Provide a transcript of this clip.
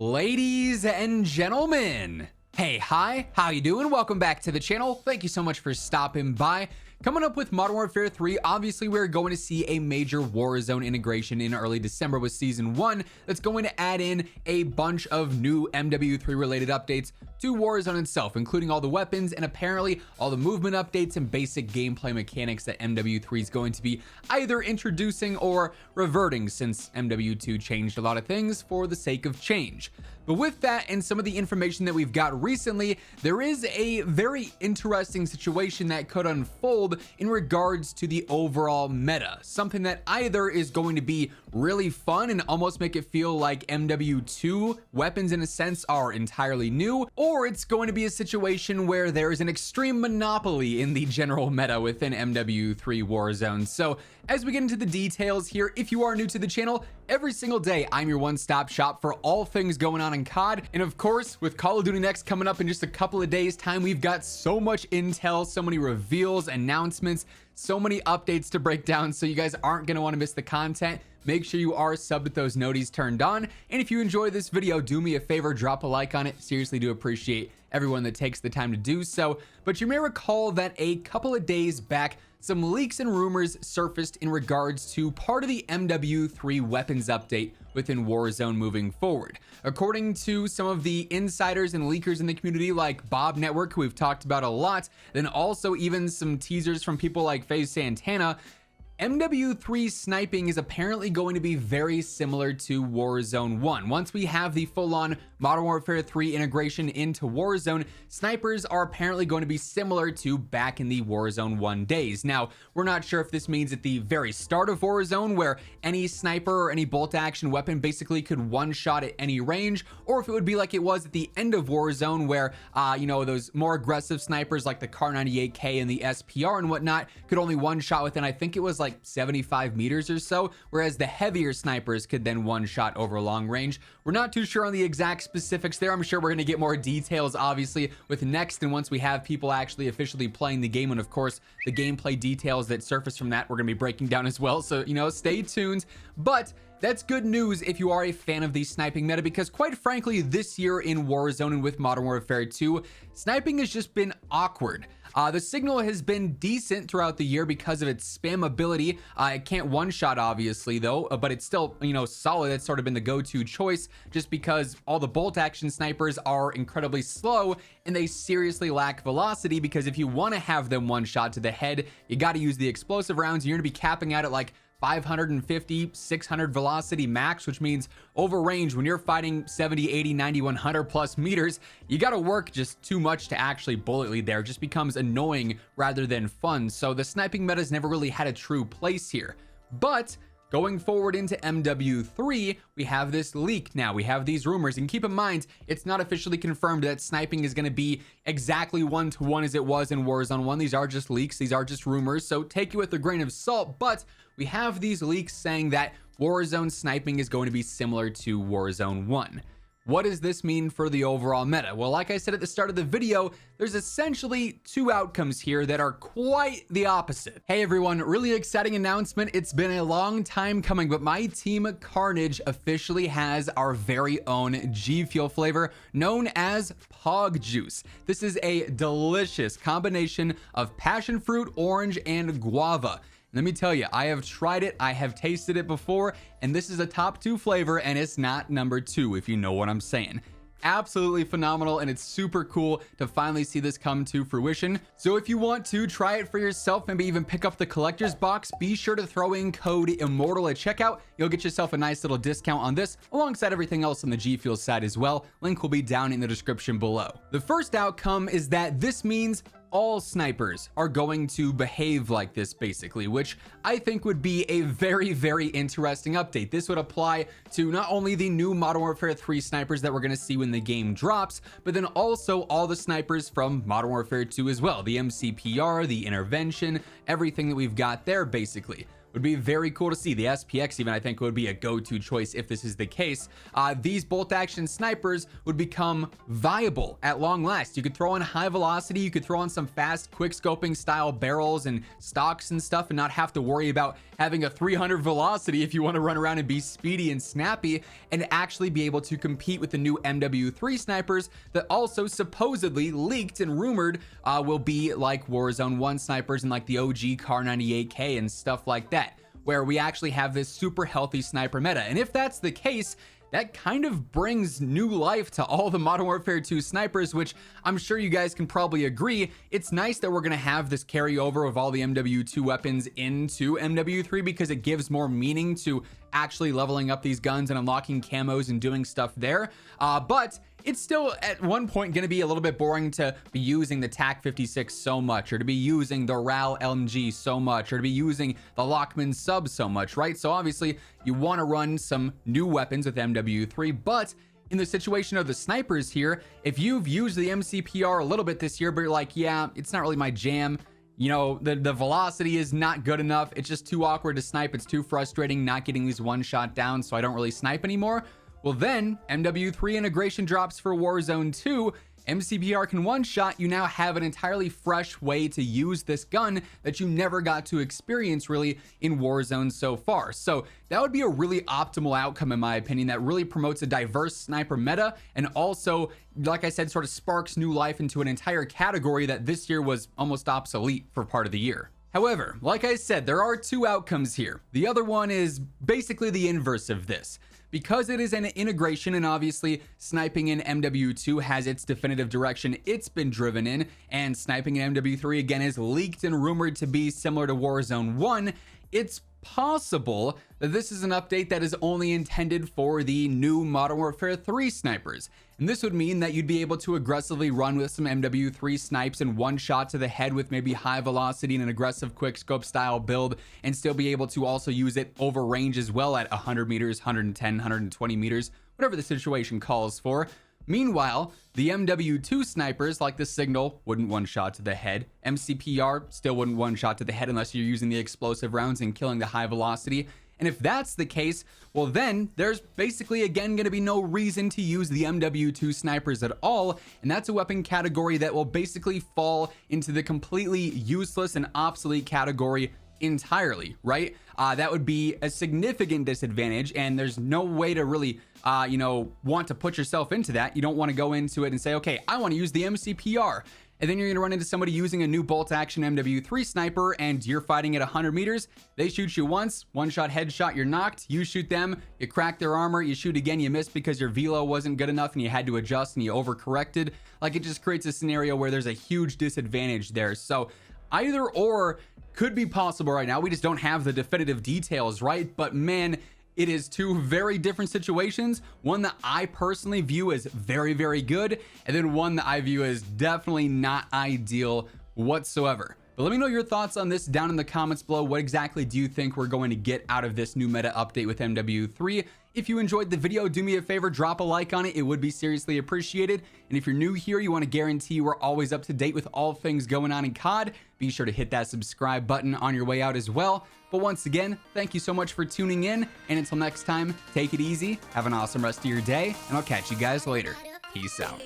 Ladies and gentlemen, hey, hi, how you doing? Welcome back to the channel. Thank you so much for stopping by. Coming up with Modern Warfare 3, obviously we're going to see a major Warzone integration in early December with Season 1 that's going to add in a bunch of new MW3 related updates to Warzone itself, including all the weapons and apparently all the movement updates and basic gameplay mechanics that MW3 is going to be either introducing or reverting, since MW2 changed a lot of things for the sake of change. But with that and some of the information that we've got recently, there is a very interesting situation that could unfold in regards to the overall meta. Something that either is going to be really fun and almost make it feel like MW2 weapons in a sense are entirely new, or it's going to be a situation where there is an extreme monopoly in the general meta within MW3 Warzone. So as we get into the details here, if you are new to the channel, every single day I'm your one-stop shop for all things going on in COD. And of course, with Call of Duty Next coming up in just a couple of days time, we've got so much intel, so many reveals, announcements, so many updates to break down, so you guys aren't going to want to miss the content. Make sure you are subbed with those noties turned on. And if you enjoyed this video, do me a favor, drop a like on it. Seriously do appreciate everyone that takes the time to do so. But you may recall that a couple of days back, some leaks and rumors surfaced in regards to part of the MW3 weapons update within Warzone moving forward. According to some of the insiders and leakers in the community like Bob Network, who we've talked about a lot, then also even some teasers from people like FaZe Santana, MW3 sniping is apparently going to be very similar to Warzone 1. Once we have the full-on Modern Warfare 3 integration into Warzone, snipers are apparently going to be similar to back in the Warzone 1 days. Now, we're not sure if this means at the very start of Warzone, where any sniper or any bolt-action weapon basically could one-shot at any range, or if it would be like it was at the end of Warzone, where, those more aggressive snipers like the Kar98K and the SPR and whatnot could only one-shot within, I think it was like 75 meters or so, whereas the heavier snipers could then one shot over long range. We're not too sure on the exact specifics there. I'm sure we're going to get more details obviously with Next, and once we have people actually officially playing the game, and of course the gameplay details that surface from that we're going to be breaking down as well, so stay tuned. But that's good news if you are a fan of the sniping meta, because quite frankly this year in Warzone and with Modern Warfare 2, sniping has just been awkward. The signal has been decent throughout the year because of its spammability. It can't one-shot obviously though, but it's still, solid. It's sort of been the go-to choice just because all the bolt-action snipers are incredibly slow and they seriously lack velocity, because if you want to have them one-shot to the head, you got to use the explosive rounds. You're going to be capping out at like 550, 600 velocity max, which means over range when you're fighting 70, 80, 90, 100 plus meters, you got to work just too much to actually bullet lead there. It just becomes annoying rather than fun. So the sniping meta's never really had a true place here. But going forward into MW3, we have this leak now. We have these rumors, and keep in mind, it's not officially confirmed that sniping is going to be exactly one-to-one as it was in Warzone 1. These are just leaks. These are just rumors, so take it with a grain of salt. But we have these leaks saying that Warzone sniping is going to be similar to Warzone 1. What does this mean for the overall meta? Well, like I said at the start of the video, there's essentially two outcomes here that are quite the opposite. Hey everyone, really exciting announcement. It's been a long time coming, but my team Carnage officially has our very own G Fuel flavor known as Pog Juice. This is a delicious combination of passion fruit, orange, and guava. Let me tell you, I have tried it, I have tasted it before, and this is a top 2 flavor, and it's not number 2, if you know what I'm saying. Absolutely phenomenal, and it's super cool to finally see this come to fruition. So if you want to try it for yourself, maybe even pick up the collector's box, be sure to throw in code IMMORTAL at checkout. You'll get yourself a nice little discount on this, alongside everything else on the G Fuel side as well. Link will be down in the description below. The first outcome is that this means all snipers are going to behave like this basically, which I think would be a very, very interesting update. This would apply to not only the new Modern Warfare 3 snipers that we're going to see when the game drops, but then also all the snipers from Modern Warfare 2 as well. The MCPR, the intervention, everything that we've got there basically. would be very cool to see. The SPX even, I think, would be a go-to choice if this is the case. These bolt action snipers would become viable at long last. You could throw on high velocity, you could throw on some fast quick scoping style barrels and stocks and stuff and not have to worry about having a 300 velocity if you want to run around and be speedy and snappy, and actually be able to compete with the new MW3 snipers that also supposedly leaked and rumored will be like Warzone 1 snipers and like the OG Car 98K and stuff like that, where we actually have this super healthy sniper meta. And if that's the case, that kind of brings new life to all the Modern Warfare 2 snipers, which I'm sure you guys can probably agree. It's nice that we're going to have this carryover of all the MW2 weapons into MW3 because it gives more meaning to actually leveling up these guns and unlocking camos and doing stuff there. But it's still at one point going to be a little bit boring to be using the TAC 56 so much, or to be using the RAL LMG so much, or to be using the Lockman sub so much, right? So obviously you want to run some new weapons with MW3, but in the situation of the snipers here, if you've used the MCPR a little bit this year, but you're like, yeah, it's not really my jam, you know, the velocity is not good enough, it's just too awkward to snipe, it's too frustrating not getting these one shot down, so I don't really snipe anymore. Well, then MW3 integration drops for Warzone 2. MCPR can one shot. You now have an entirely fresh way to use this gun that you never got to experience really in Warzone so far. So that would be a really optimal outcome in my opinion, that really promotes a diverse sniper meta, and also, like I said, sort of sparks new life into an entire category that this year was almost obsolete for part of the year. However, like I said, there are two outcomes here. The other one is basically the inverse of this. Because it is an integration, and obviously sniping in MW2 has its definitive direction it's been driven in, and sniping in MW3 again is leaked and rumored to be similar to Warzone 1, it's possible that this is an update that is only intended for the new Modern Warfare 3 snipers. And this would mean that you'd be able to aggressively run with some MW3 snipes and one shot to the head with maybe high velocity and an aggressive quick scope style build, and still be able to also use it over range as well at 100 meters, 110, 120 meters, whatever the situation calls for. Meanwhile, the MW2 snipers like the Signal wouldn't one shot to the head. MCPR still wouldn't one shot to the head unless you're using the explosive rounds and killing the high velocity. And if that's the case, well then there's basically again going to be no reason to use the MW2 snipers at all, and that's a weapon category that will basically fall into the completely useless and obsolete category entirely, right? That would be a significant disadvantage, and there's no way to really you know, want to put yourself into that. You don't want to go into it and say, okay, I want to use the MCPR, and then you're going to run into somebody using a new bolt action MW3 sniper, and you're fighting at 100 meters. They shoot you once, one shot headshot, you're knocked. You shoot them, you crack their armor, you shoot again, you miss because your velo wasn't good enough and you had to adjust and you overcorrected. Like, it just creates a scenario where there's a huge disadvantage there. So either or could be possible right now. We just don't have the definitive details, right? But man, it is two very different situations. One that I personally view as very, very good, and then one that I view as definitely not ideal whatsoever. But let me know your thoughts on this down in the comments below. What exactly do you think we're going to get out of this new meta update with MW3? If you enjoyed the video, do me a favor, drop a like on it. It would be seriously appreciated. And if you're new here, you want to guarantee we're always up to date with all things going on in COD, be sure to hit that subscribe button on your way out as well. But once again, thank you so much for tuning in. And until next time, take it easy, have an awesome rest of your day, and I'll catch you guys later. Peace out.